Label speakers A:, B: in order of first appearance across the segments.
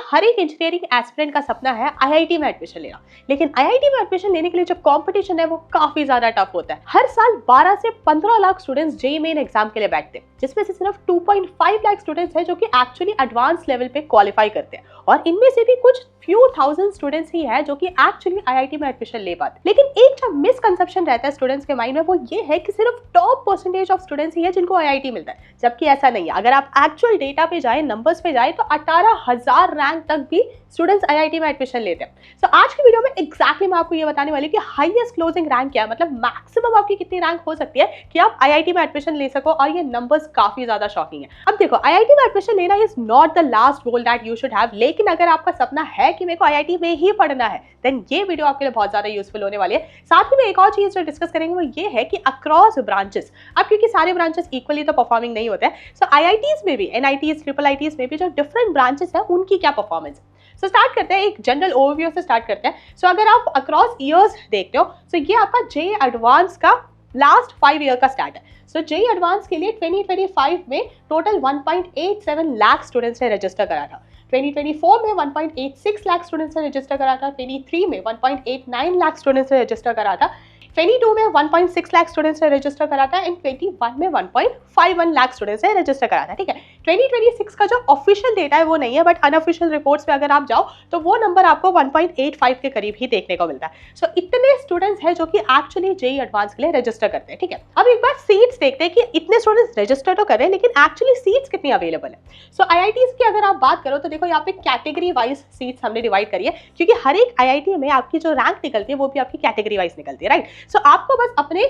A: हर एक engineering aspirant का सपना है आईआईटी में एडमिशन लेना, लेकिन आईआईटी में एडमिशन लेने के लिए जो कंपटीशन है वो काफी ज्यादा टफ होता है। हर साल 12 से 15 lakh students JEE main exam के लिए बैठते हैं, जिसमें से सिर्फ 2.5 लाख स्टूडेंट्स हैं जो कि एक्चुअली एडवांस लेवल पे क्वालिफाई करते हैं, और इनमें से भी कुछ फ्यू थाउजेंड स्टूडेंट्स ही है जो कि एक्चुअली आईआईटी में एडमिशन ले पाते। लेकिन एक जो मिसकंसेप्शन रहता है स्टूडेंट्स के माइंड में वो ये है कि सिर्फ टॉप परसेंटेज ऑफ स्टूडेंट्स ही है जिनको आईआईटी मिलता है, जबकि ऐसा नहीं है। अगर आप एक्चुअल डेटा पे जाए, नंबर्स पे जाए, तो 18,000 रैंक तक भी स्टूडेंट्स आईआईटी में एडमिशन लेते हैं। सो आज की वीडियो में एग्जैक्टली मैं आपको ये बताने वाली हूँ कि हाईएस्ट क्लोजिंग रैंक क्या है, मतलब मैक्सिमम आपकी कितनी रैंक हो सकती है कि आप आईआईटी में एडमिशन ले सको, और ये नंबर्स काफी ज्यादा शॉकिंग है। अब देखो, आईआईटी में एडमिशन लेना is not the last goal that you should have, लेकिन अगर आपका सपना है कि मेरे को आईआईटी में ही पढ़ना है, देन ये वीडियो आपके लिए बहुत ज्यादा यूजफुल होने वाली है। साथ ही में एक और चीज जो डिस्कस करेंगे वो ये है कि अक्रॉस ब्रांचेस, अब क्योंकि सारे ब्रांचेस इक्वली तो परफॉर्मिंग नहीं होते हैं, सो आईआईटीज में भी, एनआईटीज, ट्रिपल आईटीज में भी जो डिफरेंट ब्रांचेस है उनकी क्या परफॉर्मेंस है। सो स्टार्ट करते हैं, एक जनरल ओवरव्यू से स्टार्ट करते हैं। सो अगर आप अक्रॉस ईयर्स देखते हो, सो ये आपका जेईई एडवांस का लास्ट 5 ईयर का स्टार्ट है। सो जेईई एडवांस के लिए 2025 में टोटल 1.87 लाख स्टूडेंट्स ने रजिस्टर करा था, 2024 में 1.86 लाख स्टूडेंट्स ने रजिस्टर करा था, 23 में 1.89 लाख स्टूडेंट्स ने रजिस्टर करा था, 22 में 1.6 लाख स्टूडेंट्स ने रजिस्टर करा था, एंड 21 में 1.51 लाख स्टूडेंट्स ने रजिस्टर करा था। ठीक है, 2026 का जो ऑफिशियल डेटा है वो नहीं है, बट अनऑफिशियल रिपोर्ट्स पे अगर आप जाओ तो वो नंबर आपको 1.85 के करीब ही देखने को मिलता है। सो इतने स्टूडेंट्स हैं जो कि एक्चुअली जेईई एडवांस के लिए रजिस्टर करते हैं। ठीक है, अब एक बार सीट्स देखते हैं कि इतने स्टूडेंट्स रजिस्टर तो कर रहे हैं, लेकिन एक्चुअली सीट्स कितनी अवेलेबल है। सो आईआईटीज की अगर आप बात करो तो देखो, यहाँ पे कैटेगरी वाइज सीट्स हमने डिवाइड करी है, क्योंकि हर एक आईआईटी में आपकी जो रैंक निकलती है वो भी आपकी कैटेगरी वाइज निकलती है, राइट। सो आपको बस अपने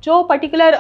A: जो पर्टिकुलर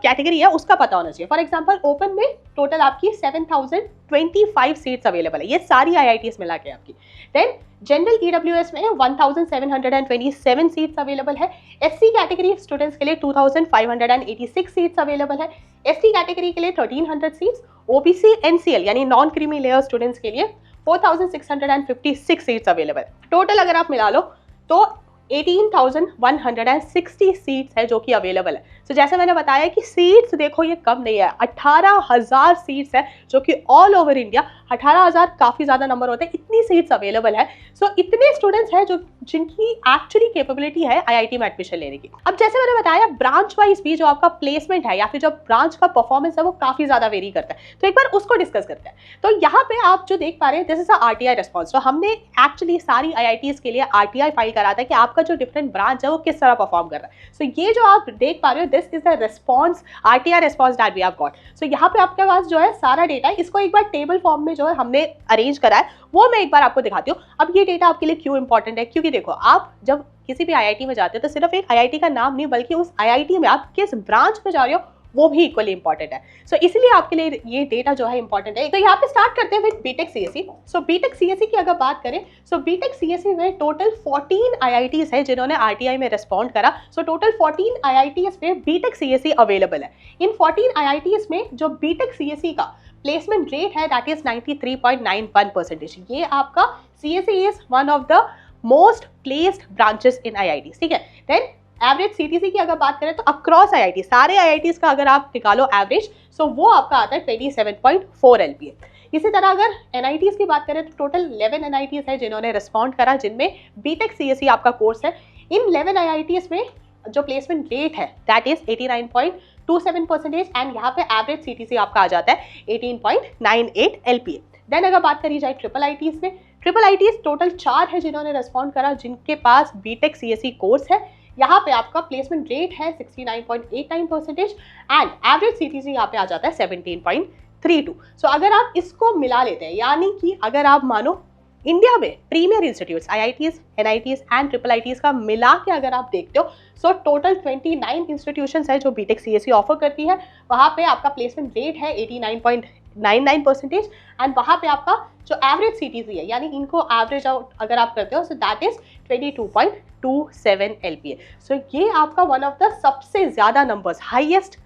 A: कैटेगरी है उसका पता होना चाहिए। फॉर एग्जांपल, ओपन में टोटल आपकी 7025 सीट्स अवेलेबल है, ये सारी आईआईटीज मिला के आपकी। देन जनरल ईडब्ल्यूएस में 1727 सीट्स अवेलेबल है, एससी कैटेगरी स्टूडेंट्स के लिए 2586 सीट्स अवेलेबल है, एसटी कैटेगरी के लिए 1300 सीट्स, ओबीसी एनसीएल यानी नॉन क्रीमी लेयर स्टूडेंट्स के लिए 4656 सीट्स अवेलेबल है। टोटल अगर आप मिला लो तो 18,160 सीट्स है जो कि अवेलेबल है। तो जैसे मैंने बताया कि सीट्स देखो ये कम नहीं है, 18,000 सीट्स है जो कि ऑल ओवर इंडिया, 18,000 काफी ज्यादा नंबर होते हैं, इतनी सीट्स अवेलेबल है। सो इतने स्टूडेंट्स हैं जो जिनकी एक्चुअली कैपेबिलिटी है आईआईटी में एडमिशन लेने की। अब जैसे मैंने बताया, ब्रांच वाइज भी जो आपका प्लेसमेंट है या फिर जो ब्रांच का परफॉर्मेंस है वो काफी ज्यादा वेरी करता है, तो एक बार उसको डिस्कस करते हैं। तो यहाँ पे आप जो देख पा रहे हैं, दिस इज आरटीआई रिस्पॉन्स। तो हमने एक्चुअली सारी आईआईटीज के लिए आरटीआई फाइल करा था कि आपका जो डिफरेंट ब्रांच है वो किस तरह परफॉर्म कर रहा है। सो ये जो आप देख पा रहे हो, this is the response, RTI response that we have got. So यहाँ पे आपके पास जो है सारा डेटा है, इसको एक बार टेबल फॉर्म में जो है हमने अरेंज करा है वो मैं एक बार आपको दिखाती हूँ। अब ये डेटा आपके लिए क्यों इंपॉर्टेंट है, क्योंकि देखो, आप जब किसी भी आईआईटी में जाते हो तो सिर्फ एक आईआईटी का नाम नहीं, बल्कि उस आईआईटी में आप किस ब्रांच में जा रहे हो वो भी इक्वली इंपॉर्टेंट है। सो इसलिए आपके लिए ये डेटा जो है इंपॉर्टेंट है। तो यहाँ पे स्टार्ट करते हैं with BTech CSE. So BTech CSE की अगर बात करें, सो बीटेक सीएसई में टोटल 14 आईआईटीज है जिन्होंने आरटीआई में रिस्पॉन्ड करा। सो टोटल 14 आईआईटीज में बीटेक सीएसई अवेलेबल है। इन 14 आईआईटीज में जो बीटेक सीएसई का प्लेसमेंट रेट है दैट इज 93.91%। ये आपका CSE is one of the most placed branches in IIT. ठीक है, देन एवरेज सीटीसी की अगर बात करें तो अक्रॉस आईआईटी, सारे आईआईटीज का अगर आप निकालो एवरेज, सो वो आपका आता है 27.4 एलपीए। इसी तरह अगर एनआईटीज की बात करें तो टोटल 11 एनआईटीज है जिन्होंने रिस्पॉन्ड करा, जिनमें बीटेक सीएसई आपका कोर्स है। इन 11 आईआईटीज में जो प्लेसमेंट रेट है दैट इज 89.27% एंड यहाँ पे एवरेज सीटीसी आपका आ जाता है 18.98 एलपीए। देन अगर बात करी जाए ट्रिपल आईटीज में, ट्रिपल आईटीज टोटल 4 है जिन्होंने रिस्पॉन्ड करा, जिनके पास बीटेक सीएसई कोर्स है। यहाँ पे आपका प्लेसमेंट रेट है 69.89% एंड एवरेज सीटीसी यहाँ पे आ जाता है 17.32। सो अगर आप इसको मिला लेते हैं, यानी कि अगर आप मानो इंडिया में premiere institutes, IITs, NITs and triple ITs का मिला के अगर आप देखते हो, सो टोटल 29 इंस्टीट्यूशंस है जो बीटेक सीएसई ऑफर करती है। वहाँ पे आपका प्लेसमेंट रेट है 89.99% एंड वहाँ पे आपका जो एवरेज सीटीसी है, यानी इनको एवरेज आउट अगर आप करते हो, सो दैट इज 22.27 एलपीए। सो ये आपका वन ऑफ द सबसे ज्यादा नंबर्स, हाईएस्ट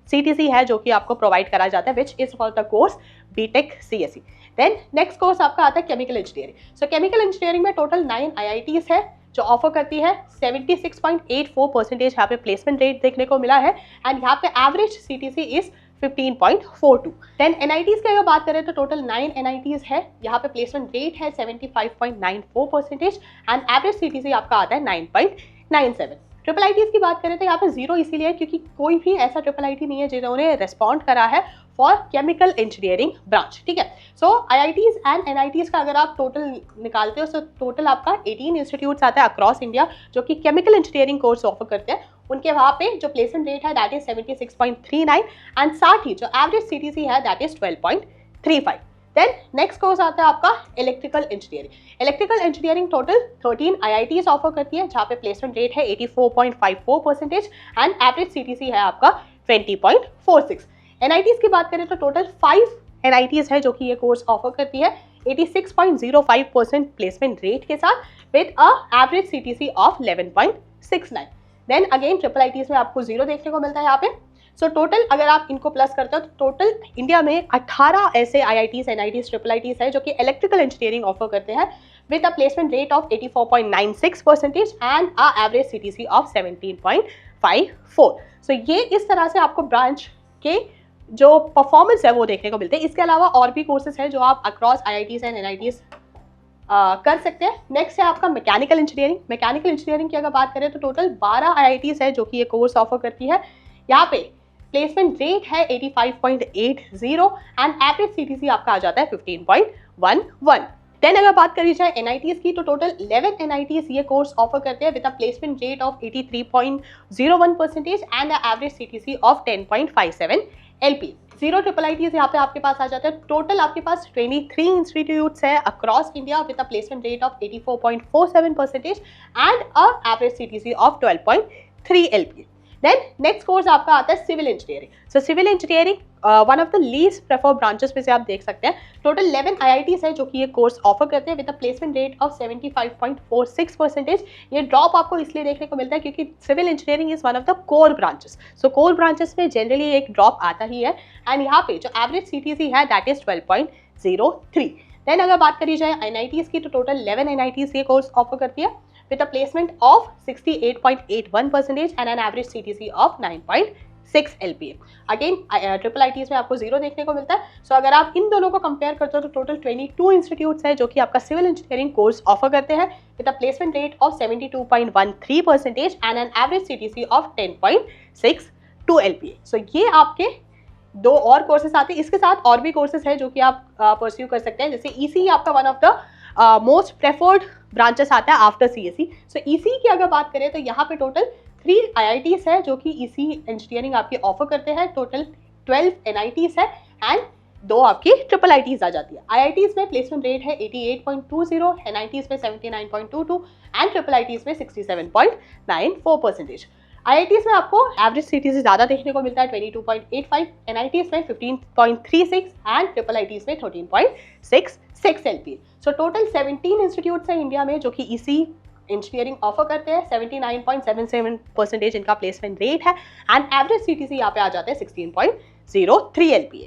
A: सीटीसी है जो कि आपको प्रोवाइड करा जाता है, which is for the course BTech CSE. Then next course आपका आता है chemical engineering. So chemical engineering में टोटल 9 आईआईटीज है जो ऑफर करती है। 76.84% यहाँ पे प्लेसमेंट रेट देखने को मिला है एंड यहाँ पे average CTC is 15.42। Then NITs की अगर बात करें तो टोटल 9 NITs है, यहाँ पे प्लेसमेंट रेट है 75.94% एंड एवरेज CTC आपका आता है 9.97। ट्रिपल ITs की बात करें तो यहाँ पे जीरो इसीलिए है क्योंकि कोई भी ऐसा ट्रिपल IT नहीं है जिन्होंने रिस्पॉन्ड करा है फॉर केमिकल इंजीनियरिंग ब्रांच, ठीक है। सो IITs एंड NITs का अगर आप टोटल निकालते हो तो टोटल आपका 18 इंस्टीट्यूट्स आता है अक्रॉस इंडिया जो कि केमिकल इंजीनियरिंग कोर्स ऑफर करते हैं। उनके वहाँ पे जो प्लेसमेंट रेट है दैट इज 76.39 एंड साथ ही जो एवरेज CTC है that is 12.35। Then next course आता है आपका electrical engineering. Electrical engineering total 13 IITs offer करती है जहाँ पे प्लेसमेंट रेट है 84.54% एंड एवरेज CTC है आपका 20.46। NITs की बात करें तो टोटल 5 NITs है जो कि ये कोर्स ऑफर करती है 86.05% प्लेसमेंट रेट के साथ with a average CTC of 11.69। Then again triple ITs में आपको जीरो देखने को मिलता है यहाँ पे। सो टोटल अगर आप इनको प्लस करते हो तो टोटल इंडिया में 18 ऐसे IITs NITs ट्रिपल ITs है जो कि इलेक्ट्रिकल इंजीनियरिंग ऑफर करते हैं with a placement rate of 84.96% and a average CTC of 17.54। सो ये इस तरह से आपको ब्रांच के जो परफॉर्मेंस है वो देखने को मिलते हैं। इसके अलावा और भी कोर्सेज हैं जो आप अक्रॉस IITs एंड NITs कर सकते हैं। नेक्स्ट है आपका मैकेनिकल इंजीनियरिंग। मैकेनिकल इंजीनियरिंग की अगर बात करें तो टोटल 12 IITs है जो कि ये कोर्स ऑफर करती है। यहाँ पे प्लेसमेंट रेट है 85.80 एंड एवरेज CTC आपका आ जाता है 15.11। देन अगर बात करी जाए NITs की तो टोटल 11 NITs ये कोर्स ऑफर करते हैं with a placement rate of 83.01% and average CTC of 10.57 LP। Zero triple ITs यहाँ पे आपके पास आ जाता है। टोटल आपके पास 23 इंस्टीट्यूट्स है across India with a placement rate of 84.47% and a average CTC of 12.3 LP। Then next course आपका आता है civil engineering. So civil engineering one of the least preferred branches में से आप देख सकते हैं। टोटल 11 IITs है जो कि ये कोर्स ऑफर करते हैं with a placement rate of 75.46%। ये ड्रॉप आपको इसलिए देखने को मिलता है क्योंकि civil engineering is one of the core branches. So core branches में जनरली एक ड्रॉप आता ही है एंड यहाँ पे जो एवरेज CTC है दैट इज 12.03। देन अगर बात करी जाए NITs की तो टोटल 11 NITs ये कोर्स ऑफर करती है with a placement of 68.81% and an average CTC of 9.6 LPA। Again triple ITs में आपको जीरो देखने को मिलता है। सो अगर आप इन दोनों को कंपेयर करते हो तो टोटल 22 इंस्टीट्यूट्स है जो कि आपका सिविल इंजीनियरिंग कोर्स ऑफर करते हैं with a placement rate of 72.13% and an average CTC of 10.62 LPA। सो ये आपके दो और कोर्सेज आते हैं। इसके साथ और भी कोर्सेज है जो कि आप परस्यू कर सकते हैं। जैसे ECE आपका one of the most preferred branches आता है आफ्टर CSE। सो ECE की अगर बात करें तो यहाँ पे टोटल 3 IITs है जो कि ECE इंजीनियरिंग आपकी ऑफर करते हैं। टोटल 12 NITs है एंड 2 आपकी ट्रिपल ITs आ जाती है। IITs में प्लेसमेंट रेट है 88.20, NITs में 79.22 एंड ट्रिपल ITs में 67.94%। IITs में आपको एवरेज CTC ज़्यादा देखने को मिलता है 22.85, NITs में 15.36 एंड ट्रिपल ITs में 13.66 LPA। सो टोटल 17 इंस्टीट्यूट्स हैं इंडिया में जो कि ECE इंजीनियरिंग ऑफर करते हैं। 79.77% इनका प्लेसमेंट रेट है एंड एवरेज CTC यहाँ पे आ जाता है 16.03 LPA।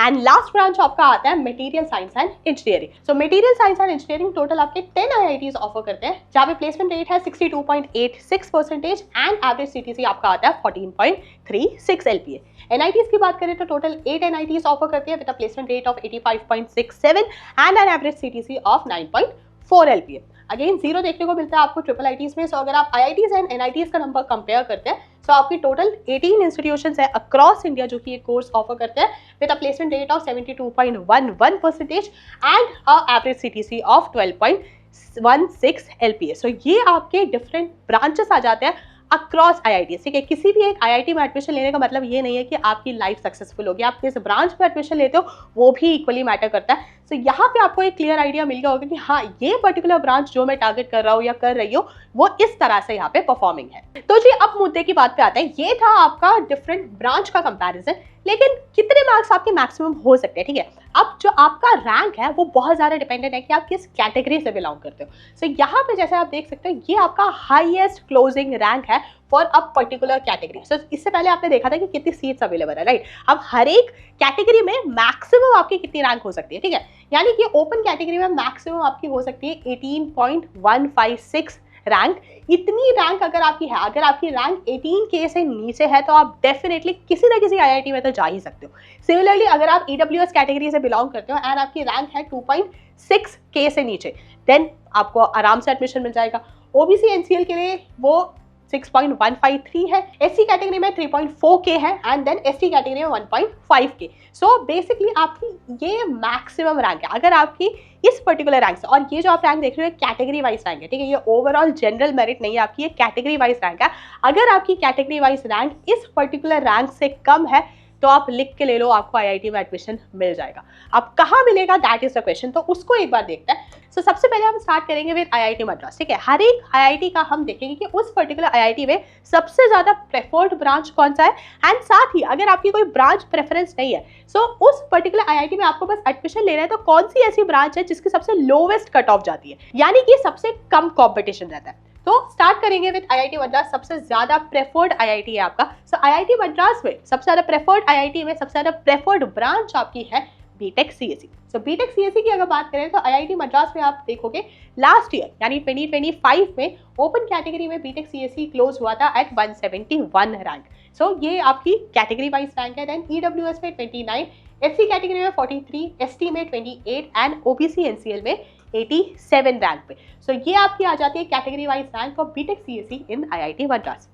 A: एंड लास्ट ब्रांच आपका आता है material science and engineering. So material science and engineering total आपके 10 IITs ऑफर करते हैं जहाँ पे प्लेसमेंट रेट है 62.86% एंड एवरेज CTC आपका आता है 14.36 LPA। NITs की बात करें तो टोटल 8 NITs ऑफर करते हैं with a placement rate of 85.67 and an average CTC of 9.4 LPA। Again zero देखने को मिलता है आपको ट्रिपल ITs में। सो अगर आप IITs एंड NITs का नंबर कंपेयर करते हैं सो आपकी टोटल 18 इंस्टीट्यूशंस है अक्रॉस इंडिया जो कि ये कोर्स ऑफर करते हैं with a placement rate of 72.11% and a average CTC of 12.16 LPA। सो ये आपके डिफरेंट ब्रांचेस आ जाते हैं अक्रॉस IITs। ठीक है, किसी भी एक IIT में एडमिशन लेने का मतलब ये नहीं है कि आपकी लाइफ सक्सेसफुल होगी। आप किस ब्रांच में एडमिशन लेते हो वो भी इक्वली मैटर करता है। सो यहाँ पे आपको एक क्लियर आइडिया मिल गया होगा कि हाँ ये पर्टिकुलर ब्रांच जो मैं टारगेट कर रहा हूँ या कर रही हूँ वो इस तरह से यहाँ पे परफॉर्मिंग है। तो जी अब मुद्दे की बात पे आते हैं। ये था आपका डिफरेंट ब्रांच का कंपैरिजन, लेकिन कितने मार्क्स आपके मैक्सिमम हो सकते हैं। ठीक है, अब जो आपका रैंक है वो बहुत ज़्यादा डिपेंडेंट है कि आप किस कैटेगरी से बिलोंग करते हो। सो यहाँ पे जैसे आप देख सकते हो ये आपका हाईएस्ट क्लोजिंग रैंक है फॉर अ पर्टिकुलर कैटेगरी। सो इससे पहले आपने देखा था कि कितनी सीट्स अवेलेबल है, राइट। अब हर एक कैटेगरी में मैक्सिमम आपकी कितनी रैंक हो सकती है, ठीक है। यानी कि ओपन कैटेगरी में मैक्सिमम आपकी हो सकती है 18.156 रैंक। इतनी रैंक अगर आपकी है, अगर आपकी रैंक 18K से नीचे है तो आप डेफिनेटली किसी ना किसी IIT में तो जा ही सकते हो। सिमिलरली अगर आप EWS कैटेगरी से बिलोंग करते हो एंड आपकी रैंक है 2.6K से नीचे, देन आपको आराम से एडमिशन मिल जाएगा। OBC NCL के लिए वो 6.153 है, SC कैटेगरी में 3.4K है एंड देन ST कैटेगरी में 1.5K। सो बेसिकली आपकी ये मैक्सिमम रैंक है अगर आपकी इस पर्टिकुलर रैंक से। और ये जो आप रैंक देख रहे हो कैटेगरी वाइज रैंक है, ठीक है, ये ओवरऑल जनरल मेरिट नहीं है आपकी, ये कैटेगरी वाइज रैंक है। अगर आपकी कैटेगरी वाइज रैंक इस पर्टिकुलर रैंक से कम है तो आप लिख के ले लो, आपको IIT में एडमिशन मिल जाएगा। अब कहाँ मिलेगा, दैट इज द क्वेश्चन, तो उसको एक बार देखते हैं। सो सबसे पहले हम स्टार्ट करेंगे विद IIT मद्रास, ठीक है। हर एक IIT का हम देखेंगे कि उस पर्टिकुलर IIT में सबसे ज्यादा प्रेफर्ड ब्रांच कौन सा है, एंड साथ ही अगर आपकी कोई ब्रांच प्रेफरेंस नहीं है सो उस पर्टिकुलर IIT में आपको बस एडमिशन लेना है तो कौन सी ऐसी ब्रांच है जिसकी सबसे लोवेस्ट कट ऑफ जाती है, यानी कि सबसे कम कॉम्पिटिशन रहता है। तो स्टार्ट करेंगे विद IIT मद्रास, सबसे ज्यादा प्रेफर्ड IIT है आपका। सो IIT मद्रास में सबसे ज्यादा प्रेफर्ड IIT में सबसे ज्यादा प्रेफर्ड ब्रांच आपकी है BTech CSE। सो BTech CSE की अगर बात करें तो IIT मद्रास में आप देखोगे लास्ट ईयर यानी 2025 में ओपन कैटेगरी में BTech CSE क्लोज हुआ था एट 171 रैंक। सो ये आपकी कैटेगरी वाइज रैंक है। देन EWS में 29, SC कैटेगरी में 43, ST में 28 एंड OBC NCL में 87 रैंक पे। सो ये आपकी आ जाती है category wise rank of BTech CSE in IIT Madras.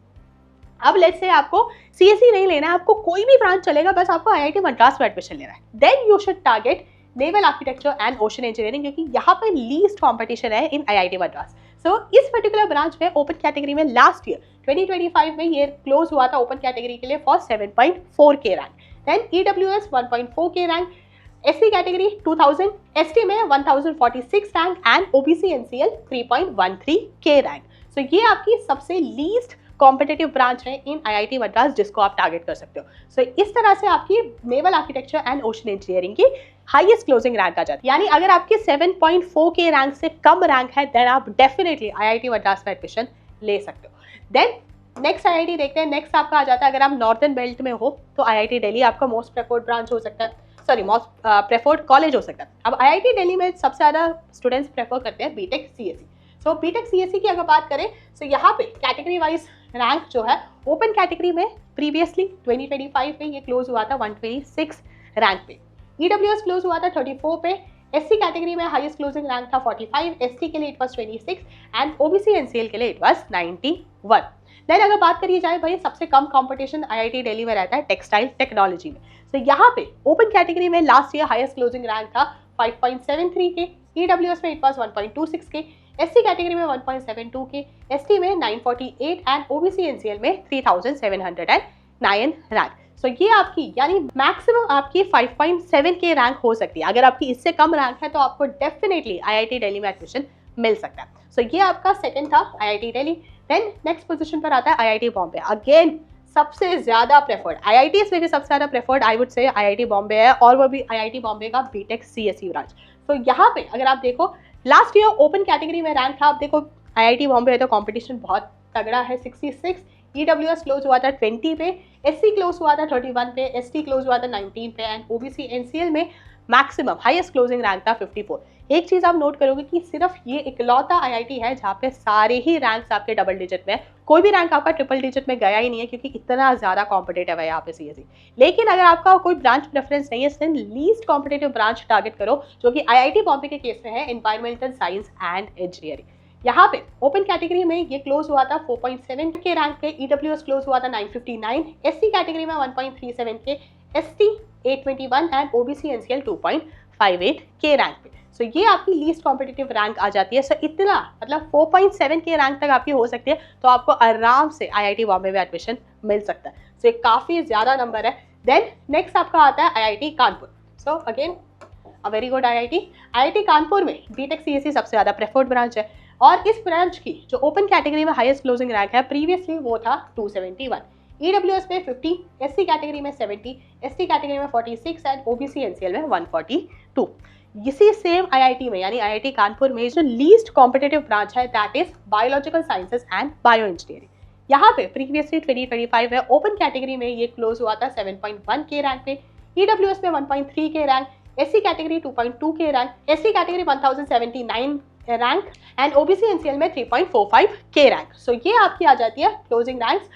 A: अब लेट्स से आपको CSE नहीं लेना है, आपको कोई भी ब्रांच चलेगा, बस आपको IIT मद्रास में एडमिशन लेना है। Then you should target naval architecture and ocean engineering, क्योंकि यहाँ पे लीस्ट कॉम्पिटिशन है इन IIT मद्रास। सो इस पर्टिकुलर ब्रांच में ओपन कैटेगरी में लास्ट ईयर 2025 में ये क्लोज हुआ था ओपन कैटेगरी के लिए for 7.4K rank. Then EWS 1.4K rank, SC category 2000, ST में 1046 rank and OBC NCL 3.13K rank. So ये आपकी सबसे लीस्ट कॉम्पिटिटिव ब्रांच है इन IIT मद्रास जिसको आप टारगेट कर सकते हो। सो इस तरह से आपकी naval architecture and ocean engineering की हाईएस्ट क्लोजिंग रैंक आ जाती है। यानी अगर आपकी 7.4K रैंक से कम रैंक है देन आप डेफिनेटली IIT मद्रास में एडमिशन ले सकते हो। देन नेक्स्ट IIT देखते हैं। नेक्स्ट आपका आ जाता है, अगर आप नॉर्दर्न बेल्ट में हो तो IIT दिल्ली आपका मोस्ट प्रेफर्ड ब्रांच हो सकता है, सॉरी मोस्ट प्रेफर्ड कॉलेज हो सकता है। अब IIT दिल्ली में सबसे ज़्यादा स्टूडेंट्स प्रेफर करते हैं BTech CSE। सो BTech CSE की अगर बात करें तो यहाँ पे कैटेगरी वाइज रैंक जो है ओपन कैटेगरी में प्रीवियसली 2025 में ये क्लोज हुआ था 126 रैंक पे, EWS क्लोज हुआ था 34 पे, SC कैटेगरी में हाईएस्ट क्लोजिंग रैंक था 45, ST के लिए it was 26 and OBC NCL के लिए इट वाज 91। देन अगर बात करिए जाए भाई सबसे कम कंपटीशन IIT दिल्ली में रहता है टेक्सटाइल टेक्नोलॉजी में। तो यहाँ पे ओपन कैटेगरी में last year highest closing rank था 5.73K, EWS में it was 1.26K, SC category में 1.72K, ST में 948 एंड OBC NCL में 3709 रैंक। सो ये आपकी यानी मैक्सिमम आपकी 5.7K रैंक हो सकती है। अगर आपकी इससे कम रैंक है तो आपको डेफिनेटली IIT दिल्ली में एडमिशन मिल सकता है। सो ये आपका सेकंड था IIT Delhi. Then next position पर आता है IIT बॉम्बे। अगेन सबसे ज्यादा प्रेफर्ड IITs में भी सबसे ज्यादा preferred I would say IIT Bombay है, और वो भी IIT बॉम्बे का BTech CSE ब्रांच। तो यहाँ पे अगर आप देखो लास्ट ईयर ओपन कैटेगरी में रैंक था, आप देखो IIT बॉम्बे है तो कॉम्पिटिशन बहुत तगड़ा है 66, EWS क्लोज हुआ था 20 पे, SC क्लोज हुआ था 31 पे, ST क्लोज हुआ था 19 पे एंड OBC NCL में मैक्सिमम हाईएस्ट क्लोजिंग रैंक था 54। एक चीज आप नोट करोगे कि सिर्फ ये इकलौता IIT है जहाँ पे सारे ही रैंक्स आपके डबल डिजिट में, कोई भी रैंक आपका ट्रिपल डिजिट में गया ही नहीं है क्योंकि इतना ज्यादा कॉम्पिटेटिव है यहाँ पे CSE। लेकिन अगर आपका कोई ब्रांच प्रेफरेंस नहीं है then least competitive branch target करो, जो कि IIT बॉम्बे के केस में है एनवायरमेंटल साइंस एंड इंजीनियरिंग। यहाँ पे ओपन कैटेगरी में ये क्लोज हुआ था 4.7K रैंक पे, EWS क्लोज हुआ था 959, SC कैटेगरी में 1.37K, ST 821 and OBC NCL 2.58K rank पे। सो ये आपकी लीस्ट कॉम्पिटिटिव रैंक आ जाती है। सो इतना मतलब 4.7K रैंक तक आपकी हो सकती है, तो आपको आराम से IIT बॉम्बे में एडमिशन मिल सकता है। सो ये काफ़ी ज़्यादा नंबर है। देन नेक्स्ट आपका आता है IIT Kanpur. So again a very good IIT Kanpur में BTech CSE सबसे ज़्यादा प्रेफर्ड ब्रांच है, और इस ब्रांच की जो ओपन कैटेगरी में हाईएस्ट क्लोजिंग रैंक है प्रीवियसली वो था 271, EWS में 50, SC कैटेगरी में 70, ST कैटेगरी में 46 एंड OBC NCL में 142। इसी सेम IIT में यानी IIT कानपुर में जो लीस्ट कॉम्पिटिटिव ब्रांच है that is biological sciences and bio engineering. यहाँ पे प्रीवियसली 2025 है ओपन कैटेगरी में ये क्लोज हुआ था 7.1K रैंक पे, EWS में 1.3K rank, SC category 2.2K rank, ST category 1079 rank and OBC NCL में 3.45 के रैंक। सो ये आपकी आ जाती है closing ranks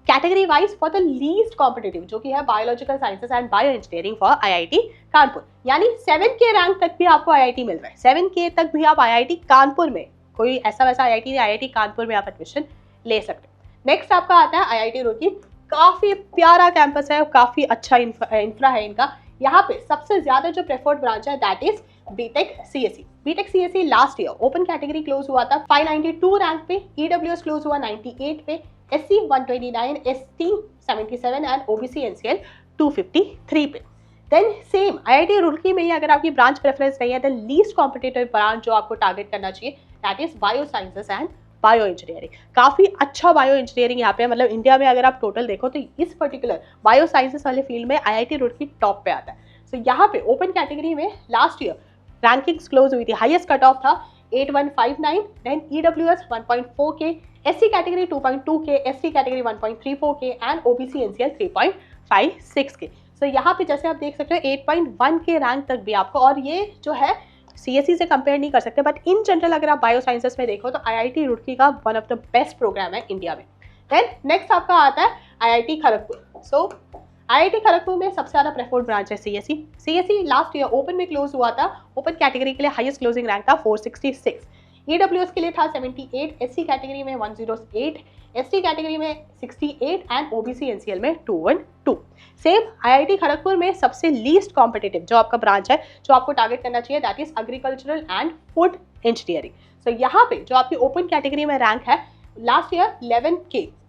A: category wise for the least competitive, जो कि है biological sciences and bio engineering for IIT Kanpur. यानी 7K रैंक तक भी आपको आईआईटी मिल रहा है, 7K तक भी आप आईआईटी कानपुर में, कोई ऐसा वैसा आईआईटी नहीं, आईआईटी कानपुर में आप एडमिशन ले सकते हैं। नेक्स्ट आपका आता है आईआईटी रुड़की। काफी प्यारा कैंपस है, काफी अच्छा इंफ्रा है इनका। यहाँ पे सबसे ज्यादा जो प्रेफर्ड ब्रांच है that is BTech CSC. BTech CSC last year open category close हुआ था 592 रैंक पे, ईडब्ल्यूएस क्लोज हुआ 98 पे, SC 129, ST 77 and OBC NCL 253 पे। देन सेम आईआईटी रुड़की में ही अगर आपकी ब्रांच प्रेफरेंस नहीं है, देन लीस्ट कॉम्पिटिटिव ब्रांच जो आपको टारगेट करना चाहिए that is bio sciences and bio engineering. काफी अच्छा बायो इंजीनियरिंग यहाँ पे, मतलब इंडिया में अगर आप टोटल देखो तो इस पर्टिकुलर बायो साइंसेस वाले फील्ड में आईआईटी रुड़की टॉप पे आता है। सो यहाँ पे ओपन कैटेगरी में लास्ट ईयर रैंकिंग्स क्लोज हुई थी, हाईएस्ट कट ऑफ था 8159, then EWS 1.4K, SC category 2.2K, ST category 1.34K and OBC NCL 3.56K। So यहाँ पे जैसे आप देख सकते हो 8.1K रैंक तक भी आपको, और ये जो है सीएससी से कंपेयर नहीं कर सकते, बट इन जनरल अगर आप बायो साइंसेस में देखो तो आईआईटी रुड़की का one of the best program है इंडिया में। देन नेक्स्ट आपका आता है IIT Kharagpur. So IIT Kharagpur में सबसे ज्यादा प्रेफर्ड ब्रांच है CSC. CSC last year open में क्लोज हुआ था, ओपन कैटेगरी के लिए हाईएस्ट क्लोजिंग रैंक था 466, ईडब्ल्यूएस के लिए था 78, एससी कैटेगरी में 108, एसटी कैटेगरी में 68 एंड ओबीसी एनसीएल में 212। सेम आईआईटी खड़गपुर में सबसे लीस्ट कॉम्पिटिटिव जो आपका ब्रांच है जो आपको टारगेट करना चाहिए that is agricultural and food engineering. So यहाँ पे जो आपकी ओपन कैटेगरी में रैंक है लास्ट ईयर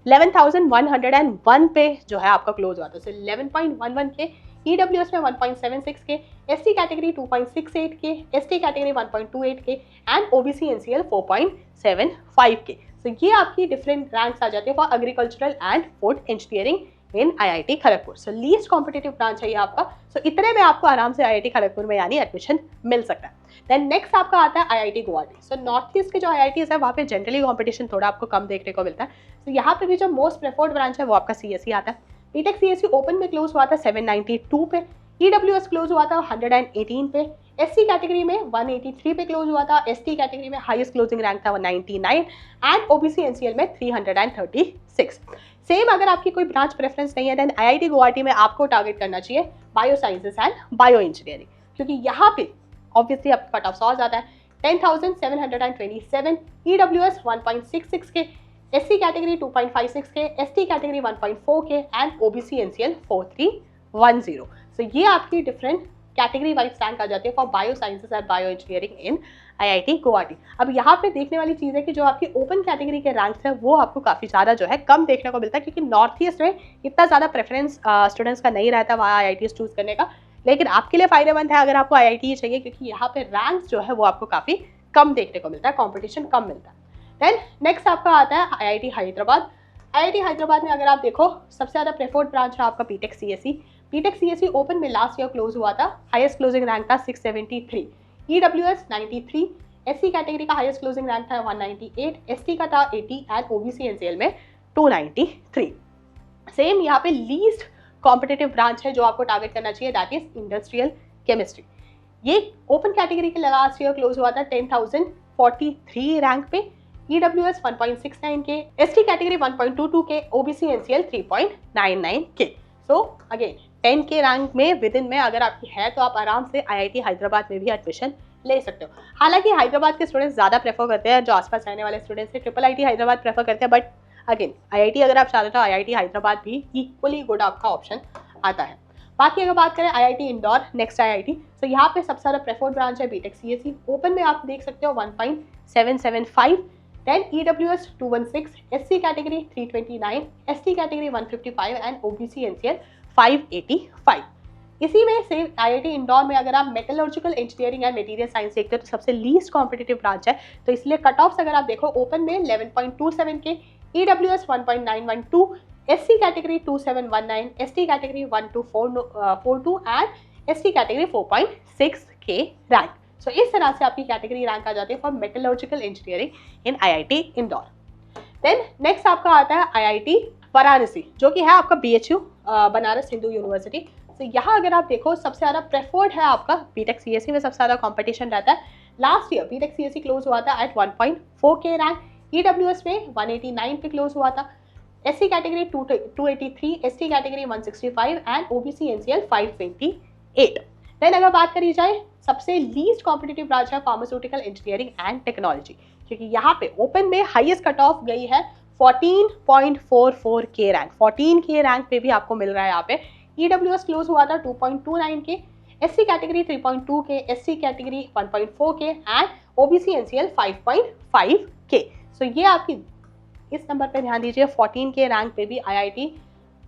A: 11,101 पे जो है आपका क्लोज हुआ था। सो 11.11K, ईडब्ल्यूएस में 1.76K, SC category 2.68K, ST category 1.28K and OBC NCL 4.75K। सो ये आपकी डिफरेंट रैंक्स आ जाते हैं for agricultural and food engineering in IIT Kharagpur. So least competitive branch है ये आपका। सो इतने में आपको आराम से आईआईटी खड़गपुर में यानी एडमिशन मिल सकता है। देन नेक्स्ट आपका आता है IIT Guwahati. So north east के जो आईआईटीज है वहाँ पे जनरली कॉम्पिटिशन थोड़ा आपको कम देखने को मिलता है। तो यहाँ पे भी जो मोस्ट प्रेफर्ड ब्रांच है वो आपका सीएससी आता है। बीटेक सीएससी ओपन में क्लोज हुआ था 792 पे, ईडब्ल्यूएस क्लोज हुआ था 118 पे, एससी कैटेगरी में 183 पे क्लोज हुआ था, एसटी कैटेगरी में हाईएस्ट क्लोजिंग रैंक था 199 एंड ओबीसी एनसीएल में 336। सेम अगर आपकी कोई ब्रांच प्रेफरेंस नहीं है देन आईआईटी गुवाहाटी में आपको टारगेट करना चाहिए bio sciences and bio engineering, क्योंकि यहाँ पे ऑब्वियसली आपका कट ऑफ और ज्यादा है 10,727, EWS 1.66K, SC category 2.56K, ST category 1.4K and OBC NCL 4310। सो ये आपकी डिफरेंट कैटेगरी वाइज रैंक आ जाती है for bio sciences and bio engineering in IIT Guwahati. अब यहाँ पे देखने वाली चीज़ है कि जो आपकी ओपन कैटेगरी के रैंक्स है वो आपको काफ़ी ज़्यादा जो है कम देखने को मिलता है, क्योंकि नॉर्थ ईस्ट में इतना ज़्यादा प्रेफरेंस स्टूडेंट्स का नहीं रहता वहाँ आईआईटी चूज़ करने का। लेकिन आपके लिए फायदेमंद है अगर आपको आईआईटी चाहिए, क्योंकि यहाँ पे रैंक्स जो है वो आपको काफ़ी कम देखने को मिलता है, कॉम्पिटिशन कम मिलता है। देन नेक्स्ट आपका आता है आईआईटी हैदराबाद। आईआईटी हैदराबाद में अगर आप देखो सबसे ज़्यादा प्रेफर्ड ब्रांच है आपका BTech CSC. BTech CSC open में लास्ट ईयर क्लोज हुआ था, हाईएस्ट क्लोजिंग रैंक था 673, ईडब्ल्यूएस 93, एससी कैटेगरी का हाईएस्ट क्लोजिंग रैंक था 198, एसटी का था 80 एंड ओबीसी एनसीएल में 293। सेम यहाँ पे लीस्ट कॉम्पिटिटिव ब्रांच है जो आपको टारगेट करना चाहिए दैट इज इंडस्ट्रियल केमिस्ट्री। ये ओपन कैटेगरी के लास्ट ईयर क्लोज हुआ था 10,043 रैंक पे, EWS 1.69K, ST category 1.22K, OBC NCL 3.99K। So again 10K rank में विद इन में अगर आपकी है तो आप आराम से आईआईटी हैदराबाद में भी एडमिशन ले सकते हो। हालांकि हैदराबाद के स्टूडेंट्स ज़्यादा प्रेफर करते हैं, जो आसपास रहने वाले स्टूडेंट्स हैं ट्रिपल आईटी हैदराबाद प्रेफर करते हैं, बट अगेन आईआईटी अगर आप चाहते हो तो आईआईटी हैदराबाद भी इक्वली गुड आपका ऑप्शन आता है। बाकी अगर बात करें आईआईटी इंदौर, नेक्स्ट आईआईटी, तो यहाँ पे सबसे ज़्यादा प्रेफर्ड ब्रांच है बीटेक सीएससी। ओपन में आप देख सकते हो 1.775, then EWS 216, SC category 329, ST category 155 and OBC NCL 585। इसी में से आईआईटी इंदौर में अगर आप metallurgical engineering and material science देखते हो तो सबसे लीस्ट कॉम्पिटिटिव ब्रांच है, तो इसलिए कट ऑफ्स अगर आप देखो ओपन में 11.27K, EWS 1.912, SC category 2719, ST category 1242 and ST category 4.6K rank. So इस तरह से आपकी कैटेगरी रैंक आ जाती है for metallurgical engineering in IIT Indore. Then next आपका आता है आईआईटी वाराणसी, जो कि है आपका बीएचयू बनारस हिंदू यूनिवर्सिटी। तो यहाँ अगर आप देखो सबसे ज़्यादा प्रेफर्ड है आपका बीटेक सीएससी में सबसे ज़्यादा कंपटीशन रहता है last year BTech CSC close हुआ था एट 1.4 के रैंक, ईडब्ल्यूएस में 189 पे क्लोज हुआ था, SC category 283, ST category 165 and OBC NCL 528। Then अगर बात करी जाए सबसे लीस्ट कॉम्पिटिटिव ब्रांच है फार्मास्यूटिकल इंजीनियरिंग एंड टेक्नोलॉजी, क्योंकि यहाँ पे ओपन में हाईएस्ट कट ऑफ गई है 14.44 के रैंक, 14 के रैंक पे भी आपको मिल रहा है यहाँ पे। ईडब्ल्यूएस क्लोज हुआ था 2.29 के, एससी कैटेगरी 3.2 के, एससी कैटेगरी 1.4 के एंड ओबीसी एनसीएल 5.5 के। सो ये आपकी इस नंबर पे ध्यान दीजिए, 14 के रैंक पे भी आईआईटी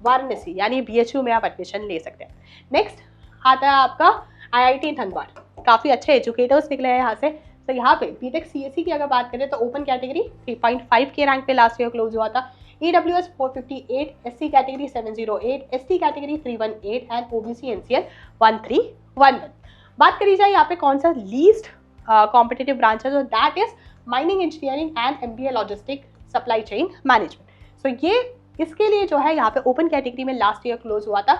A: वाराणसी यानी बीएचयू में आप एडमिशन ले सकते हैं। नेक्स्ट आता है आपका आईआईटी धनबाद, काफ़ी अच्छे एजुकेटर्स निकले हैं यहाँ से। तो यहाँ पे बीटेक सीएससी की अगर बात करें तो ओपन कैटेगरी 3.5 के रैंक पे लास्ट ईयर क्लोज हुआ था, EWS 458, SC category 708, ST category 318 and OBC NCL 1311। बात करी जाए यहाँ पे कौन सा लीस्ट कॉम्पिटिटिव ब्रांच है, तो that is mining engineering and MBA logistic supply chain management. So ये इसके लिए जो है यहाँ पे ओपन कैटेगरी में लास्ट ईयर क्लोज हुआ था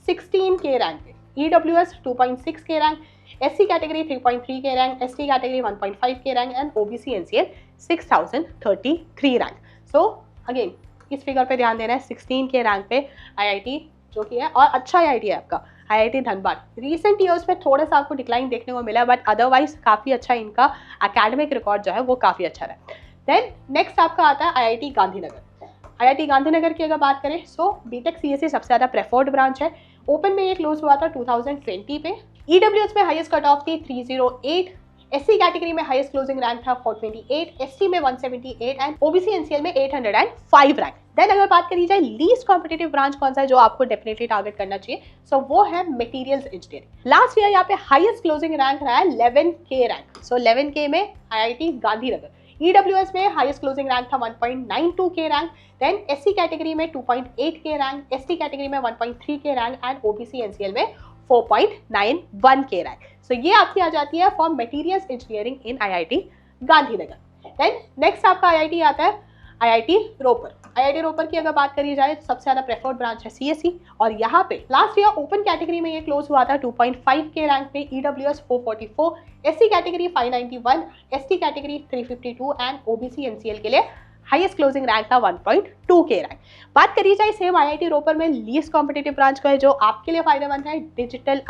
A: 16 के रैंक पे, ईडब्ल्यूएस 2.6 के रैंक, एससी कैटेगरी 3.3 के rank, ST category 1.5 K rank and OBC NCL 6033 rank. So again इस फिगर पे ध्यान देना है, 16 के रैंक पे आईआईटी जो कि है, और अच्छा आईआईटी है आपका आईआईटी धनबाद। रिसेंट ईयर्स में थोड़ा सा आपको डिक्लाइन देखने को मिला, बट अदरवाइज काफ़ी अच्छा इनका एकेडमिक रिकॉर्ड जो है वो काफ़ी अच्छा रहा है। देन नेक्स्ट आपका आता है आईआईटी गांधीनगर। आईआईटी गांधीनगर की अगर बात करें सो बीटेक सीएससी सबसे ज़्यादा प्रेफर्ड ब्रांच है। ओपन में ये क्लोज हुआ था 2020 पे, ईडब्ल्यूएस में हाईएस्ट कट ऑफ थी 308, एससी कैटेगरी में हाईएस्ट क्लोजिंग रैंक था 428, एसटी में 178 एंड ओबीसी एनसीएल में 805 रैंक। देन अगर बात करी जाए लीस्ट कॉम्पिटिटिव ब्रांच कौन सा है जो आपको डेफिनेटली टारगेट करना चाहिए, सो वो है मटेरियल्स इंजीनियरिंग। लास्ट ईयर यहाँ पे हाईएस्ट क्लोजिंग रैंक रहा है 11 के रैंक, सो 11 के में आईआईटी गांधीनगर। ईडब्ल्यूएस में हाईएस्ट क्लोजिंग रैंक था 1.92 के रैंक, देन एससी कैटेगरी में 2.8 के रैंक, एसटी कैटेगरी में 1.3 के रैंक एंड ओबीसी एनसीएल में 4.91 के रैंक। सो ये आपकी आ जाती है for materials engineering in IIT Gandhinagar. Then next आपका आईआईटी आता है आईआईटी रोपर। आईआईटी रोपर की अगर बात करी जाए तो सबसे ज्यादा प्रेफर्ड ब्रांच है सीएससी, और यहाँ पे लास्ट ईयर ओपन कैटेगरी में ये क्लोज हुआ था 2.5 के रैंक पे, EWS 444, SC category 591, ST category 352 and OBC NCL के लिए हाईएस्ट क्लोजिंग रैंक था 1.2 के रैंक। बात करी जाए सेम आईआईटी रोपर में लीस्ट कॉम्पिटिटिव ब्रांच का है जो आपके लिए फायदेमंद है, digital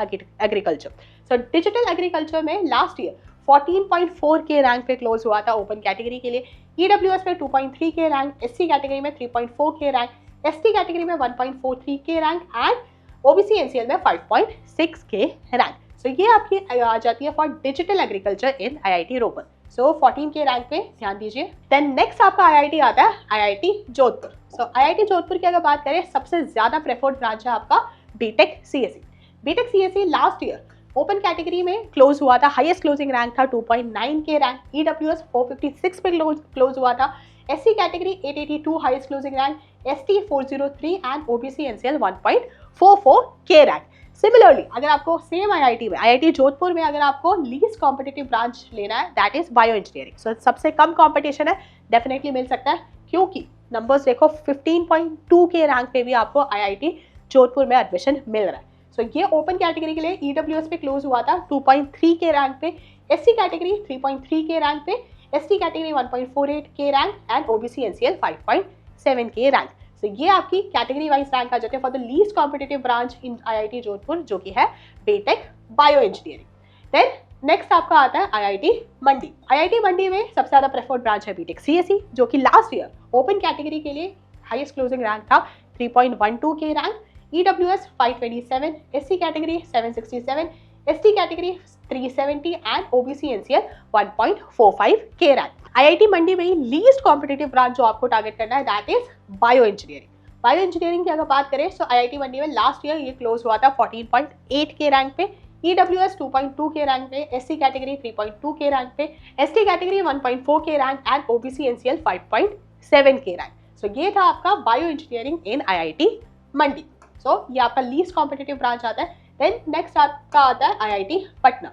A: agriculture. So digital agriculture में लास्ट ईयर 14.4 के रैंक पे क्लोज हुआ था ओपन कैटेगरी के लिए, ईडब्ल्यूएस में 2.3 के रैंक, एससी कैटेगरी में 3.4 के रैंक, एसटी कैटेगरी में 1.43 के रैंक एंड ओबीसी एनसीएल में 5.6 के रैंक। सो ये आपकी आ जाती है for digital agriculture in IIT Ropar. So 14 के रैंक पे ध्यान दीजिए। देन नेक्स्ट आपका आईआईटी आता है आईआईटी जोधपुर। सो आईआईटी जोधपुर की अगर बात करें सबसे ज्यादा प्रेफर्ड ब्रांच है आपका BTech CSC. BTech CSC last year open category में क्लोज हुआ था, हाईएस्ट क्लोजिंग रैंक था 2.9 के रैंक, ईडब्ल्यूएस 456 पे क्लोज हुआ था, SC category 882 highest closing rank, ST 403 and OBC NCL 1.44 के रैंक। सिमिलरली अगर आपको सेम आईआईटी में आईआईटी जोधपुर में अगर आपको लीस्ट कॉम्पिटिटिव ब्रांच लेना है दैट इज बायो इंजीनियरिंग। सो सबसे कम कॉम्पिटिशन है, डेफिनेटली मिल सकता है, क्योंकि नंबर्स देखो 15.2 के रैंक पे भी आपको आईआईटी जोधपुर में एडमिशन मिल रहा है। सो ये ओपन कैटेगरी के लिए ईडब्ल्यूएस पे क्लोज हुआ था 2.3 के रैंक पे, एससी कैटेगरी 3.3 के रैंक पे, एसटी कैटेगरी 1.48 के रैंक एंड ओबीसी एनसीएल 5.7 के रैंक। सो ये आपकी कैटेगरी वाइज रैंक आ जाते हैं for the least competitive branch in IIT Jodhpur जो कि है BTech bio engineering. Then next आपका आता है आईआईटी मंडी। आईआईटी मंडी में सबसे ज्यादा प्रेफर्ड ब्रांच है बीटेक सीएससी जो कि लास्ट ईयर ओपन कैटेगरी के लिए हाईएस्ट क्लोजिंग रैंक था 3.12 के rank, EWS 527, SC category 767, ST category 370 and OBC NCL 1.45 के रैंक। आईआईटी मंडी में ही लीस्ट कॉम्पिटिटिव ब्रांच जो आपको टारगेट करना है that is bio engineering. Bio engineering की अगर बात करें तो आईआईटी मंडी में लास्ट ईयर ये क्लोज हुआ था 14.8 के रैंक पे, ईडब्ल्यूएस 2.2 के रैंक पे, एससी कैटेगरी 3.2 के रैंक पे, एसटी कैटेगरी 1.4 के रैंक एंड ओबीसी एनसीएल 5.7 के रैंक। सो ये था आपका बायो इंजीनियरिंग इन आईआईटी मंडी। सो ये आपका लीस्ट कॉम्पिटिटिव ब्रांच आता है। देन नेक्स्ट आपका आता है आईआईटी पटना।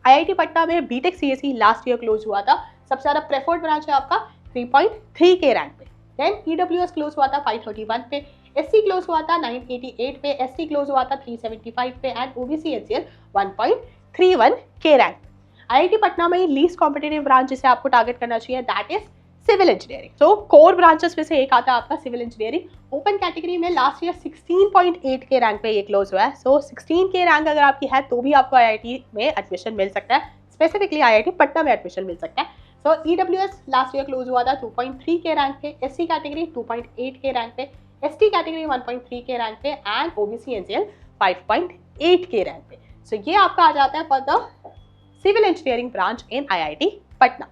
A: आईआईटी पटना में BTech CSC last year close हुआ था, सबसे ज्यादा प्रेफर्ड ब्रांच है आपका 3.3 के रैंक पे। देन ईडब्ल्यूएस क्लोज हुआ था 531 पे, एससी क्लोज हुआ था 988 पे, एसटी क्लोज हुआ था 375 पे एंड ओबीसी एनसीएल 1.31 के रैंक। आईआईटी पटना में लीस्ट कॉम्पिटिटिव ब्रांच जिसे आपको टारगेट करना चाहिए दैट इज सिविल इंजीनियरिंग। तो कोर ब्रांचेस में से एक आता है आपका सिविल इंजीनियरिंग। ओपन कैटेगरी में लास्ट ईयर 16.8 के रैंक पे ये क्लोज हुआ है। सो 16 के रैंक अगर आपकी है तो भी आपको आईआईटी में एडमिशन मिल सकता है, स्पेसिफिकली आईआईटी पटना में एडमिशन मिल सकता है। सो ईडब्ल्यूएस लास्ट ईयर क्लोज हुआ था 2.3 के रैंक पे, एससी कैटेगरी 2.8 के रैंक पे, एसटी कैटेगरी 1.3 के रैंक पे एंड ओबीसी एनसीएल 5.8 के रैंक पे। सो ये आपका आ जाता है for the civil engineering branch in IIT Patna.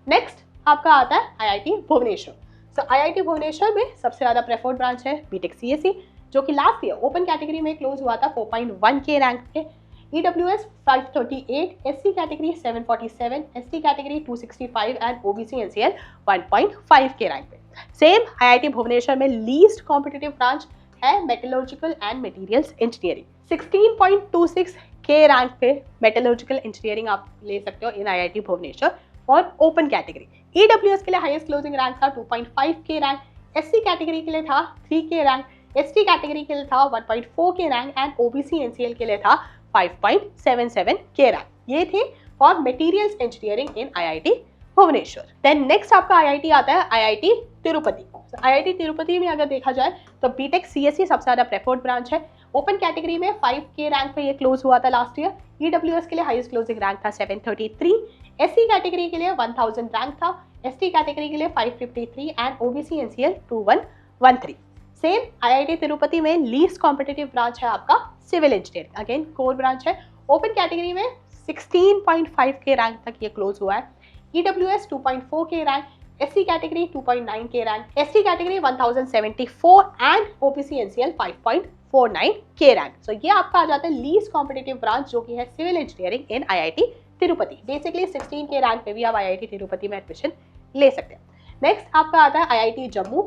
A: Next आपका आता है IIT Bhubaneswar. So IIT Bhubaneswar में सबसे ज्यादा प्रेफर्ड ब्रांच है बीटेक सीएससी, जो कि लास्ट ईयर ओपन कैटेगरी में क्लोज हुआ था 4.1 के रैंक पे, EWS 538, SC category 747, ST category 265 and OBC NCL 1.5 K rank पे। सेम आईआईटी भुवनेश्वर में लीस्ट कॉम्पिटिटिव ब्रांच है मेटलर्जिकल एंड मटेरियल्स इंजीनियरिंग। 16.26 के रैंक पे मेटलर्जिकल इंजीनियरिंग आप ले सकते हो इन आईआईटी भुवनेश्वर और ओपन कैटेगरी। ईडब्ल्यूएस के लिए हाईएस्ट क्लोजिंग रैंक था 2.5 के रैंक, एससी कैटेगरी के लिए था 3 के रैंक, एसटी कैटेगरी के लिए था 1.4 के रैंक एंड ओबीसी एनसीएल के लिए था 5.77 के रैंक। ये थे for materials engineering in IIT Bhubaneswar. Then next आपका आईआईटी आता है आईआईटी तिरुपति। आईआईटी तिरुपति में अगर देखा जाए तो बीटेक सीएससी सबसे ज्यादा प्रेफर्ड ब्रांच है। ओपन कैटेगरी में 5 के रैंक पे ये क्लोज हुआ था लास्ट ईयर। ईडब्ल्यूएस के लिए हाईएस्ट क्लोजिंग रैंक था 733, एससी कैटेगरी के लिए 1000 रैंक था, एसटी कैटेगरी के लिए 553 and OBC NCL 2113। Same IIT Tirupati में लीस्ट कॉम्पिटिटिव ब्रांच है आपका civil engineering, again core branch है। ओपन कैटेगरी में 16.5 के रैंक तक ये क्लोज हुआ है। ईडब्ल्यूएस 2.4 के रैंक, एससी कैटेगरी 2.9 के rank, ST category 1074 and OBC NCL 5.49 के रैंक। सो ये आपका आ जाता है लीस्ट कॉम्पिटिटिव ब्रांच जो कि है civil engineering in IIT Tirupati. Basically 16 K rank पे भी आप आईआईटी तिरुपति में एडमिशन ले सकते हैं। नेक्स्ट आपका आता है आईआईटी जम्मू।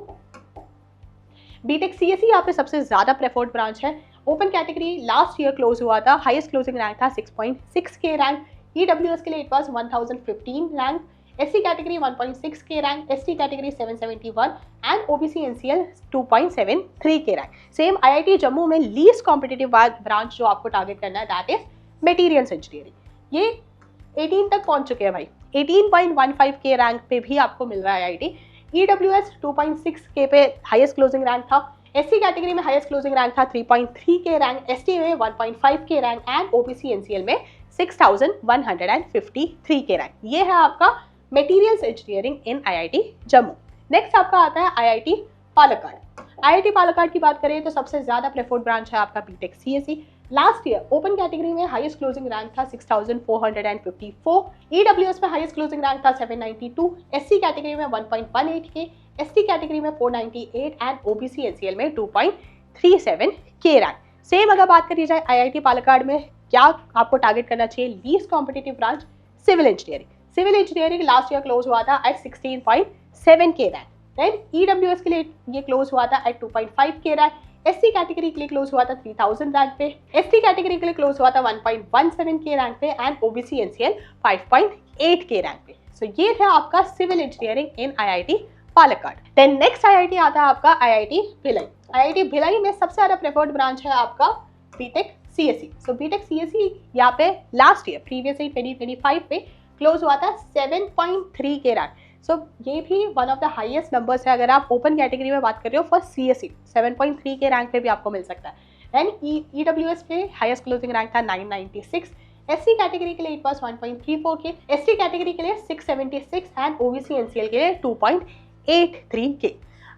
A: बीटेक सीएससी यहाँ पे सबसे ज्यादा प्रेफर्ड ब्रांच है। Open category last year close हुआ था, हाईएस्ट क्लोजिंग रैंक था 6.6 के रैंक। ईडब्ल्यूएस के लिए it was 1015 rank, SC category 1.6 के rank, ST category 771 and OBC NCL 2.73 के रैंक। सेम आईआईटी जम्मू में लीस्ट कॉम्पिटिटिव ब्रांच जो आपको टारगेट करना है दैट इज मटेरियल्स इंजीनियरिंग। ये 18 तक पहुंच चुके हैं भाई, 18.15 के रैंक पे भी आपको मिल रहा है आईआईटी। ईडब्ल्यूएस 2.6 के पे हाईएस्ट क्लोजिंग रैंक था, एससी कैटेगरी में हाईएस्ट क्लोजिंग रैंक था 3.3 के रैंक, एसटी में 1.5 K rank and OBC NCL में 6153 के रैंक। ये है आपका materials engineering in IIT Jammu. Next आपका आता है आईआईटी पालक्काड। आईआईटी पालक्काड की बात करें तो सबसे ज्यादा प्रेफर्ड ब्रांच है आपका BTech CSC. Last year open category में हाईएस्ट क्लोजिंग रैंक था 6454, ईडब्ल्यूएस में हाईएस्ट क्लोजिंग रैंक था 792, एससी कैटेगरी में 1.18 के, एसटी कैटेगरी में 498 एंड ओबीसी एनसीएल में 2.37 के रैंक। सेम अगर बात करी जाए आईआईटी पालक्काड में क्या आपको टारगेट करना चाहिए, least competitive branch civil engineering. Civil engineering last year close हुआ था एट 16.7 के रैंक। देन ईडब्ल्यूएस के लिए ये क्लोज हुआ था एट 2.5 के रैंक, एससी कैटेगरी के लिए क्लोज हुआ था 3000 रैंक पे, एसटी कैटेगरी के लिए क्लोज हुआ था 1.17 के रैंक पे एंड ओबीसी एनसीएल 5.8 के रैंक पे। सो ये था आपका civil engineering in IIT Palakkad. Then next IIT आता है आपका आईआईटी भिलाई। आईआईटी भिलाई में सबसे ज्यादा प्रेफर्ड ब्रांच है आपका बीटेक सीएससी। सो बीटेक सीएससी यहाँ पे लास्ट ईयर प्रीवियस 2025 पे क्लोज हुआ था 7.3 के रैंक। सो ये भी one of the highest numbers है अगर आप ओपन कैटेगरी में बात कर रहे हो फॉर सीएससी। 7.3 के रैंक पे भी आपको मिल सकता है। एंड ईडब्ल्यूएस पे हाईएस्ट क्लोजिंग रैंक था 996, एससी कैटेगरी के लिए इट वाज 1.34 के, एसटी कैटेगरी के लिए 676 एंड ओबीसी एनसीएल के लिए 2.83 के।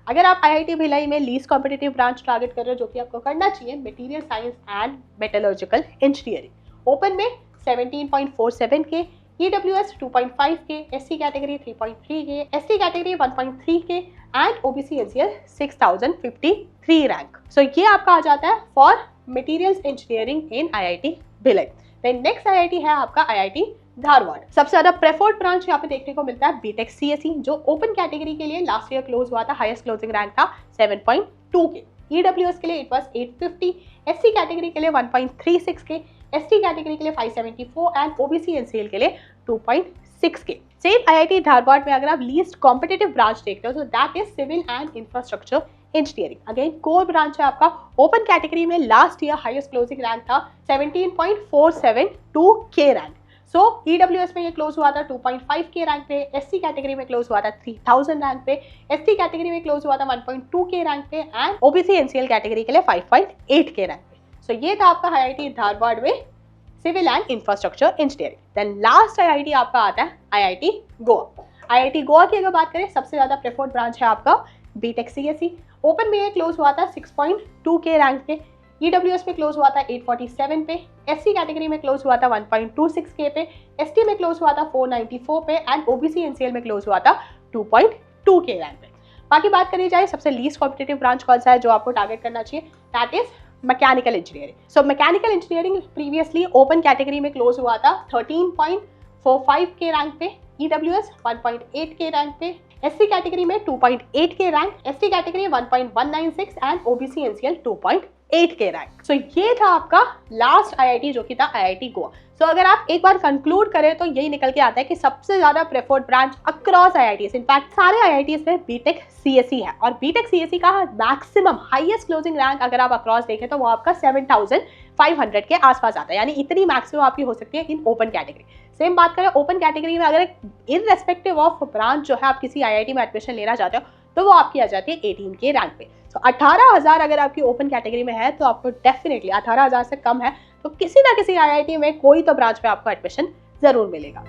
A: अगर आप आईआईटी भिलाई में लीस्ट कॉम्पिटिटिव ब्रांच टारगेट कर रहे हो जो कि आपको करना चाहिए material science and metallurgical engineering. Open में 17.47 के, ईडब्ल्यूएस 2.5 के, एससी कैटेगरी 3.3 के, ST category 1.3 K and OBC NCL 6053 rank. So ये आपका आ जाता है for materials engineering in IIT Bhilai. Then next IIT है आपका आईआईटी धारवाड़। सबसे ज्यादा प्रेफर्ड ब्रांच यहाँ पे देखने को मिलता है बीटेक सीएससी जो ओपन कैटेगरी के लिए लास्ट ईयर क्लोज हुआ था, हाईएस्ट क्लोजिंग रैंक था 7.2 के, ईडब्ल्यूएस के लिए इट वाज 850, एससी कैटेगरी के लिए 1.36 के, एसटी कैटेगरी के लिए 574 एंड ओबीसी एनसीएल के लिए 2.6 के। सेम आईआईटी धारवाड़ में अगर आप लीस्ट कॉम्पिटिटिव ब्रांच देखते हो तो that is civil and infrastructure engineering. Again core branch है आपका। ओपन कैटेगरी में last year highest closing rank था 17.472 के रैंक। सो EWS में ये क्लोज हुआ था 2.5 के रैंक पे, SC कैटेगरी में क्लोज हुआ था 3000 रैंक पे, ST कैटेगरी में क्लोज हुआ था 1.2 के रैंक पे एंड OBC NCL कैटेगरी के लिए 5.8 के रैंक पे। सो ये था आपका IIT धारवाड़ में civil and infrastructure engineering. Then last IIT आपका आता है IIT गोवा। IIT गोवा की अगर बात करें, सबसे ज्यादा प्रेफर्ड ब्रांच है आपका BTech CSE। ओपन में ये क्लोज हुआ था 6.2 के रैंक पे, EWS में क्लोज हुआ था 847 पे, SC कैटेगरी में क्लोज हुआ था 1.26 के पे, ST में क्लोज हुआ था 494 पे एंड OBC NCL में क्लोज हुआ था 2.2 के रैंक पे। बाकी बात करी जाए सबसे लीस्ट कॉम्पिटिटिव ब्रांच कौन सा है जो आपको टारगेट करना चाहिए, that is mechanical engineering. So mechanical engineering previously open category में क्लोज हुआ था 13.45 के रैंक पे, EWS 1.8 के रैंक पे, SC कैटेगरी में 2.8 के rank, ST category 1.196 and OBC NCL 2.8 के रैंक। सो ये था आपका लास्ट IIT जो कि था IIT गोवा। सो अगर आप एक बार कंक्लूड करें तो यही निकल के आता है कि सबसे ज्यादा preferred branch across IITs, in fact सारे IITs में BTech CSE है और BTech CSE का मैक्सिमम हाईएस्ट क्लोजिंग रैंक अगर आप अक्रॉस देखें तो वो आपका 7500 के आसपास आता है, यानी इतनी मैक्सिमम आपकी हो सकती है इन ओपन कैटेगरी। सेम बात करें ओपन कैटेगरी में, अगर इनरेस्पेक्टिव ऑफ ब्रांच जो है आप किसी IIT में एडमिशन लेना चाहते हो तो वो आपकी आ जाती है 18 के रैंक पे। तो 18,000 अगर आपकी ओपन कैटेगरी में है तो आपको डेफिनेटली 18,000 से कम है तो किसी ना किसी IIT में कोई तो ब्रांच में आपको एडमिशन जरूर मिलेगा।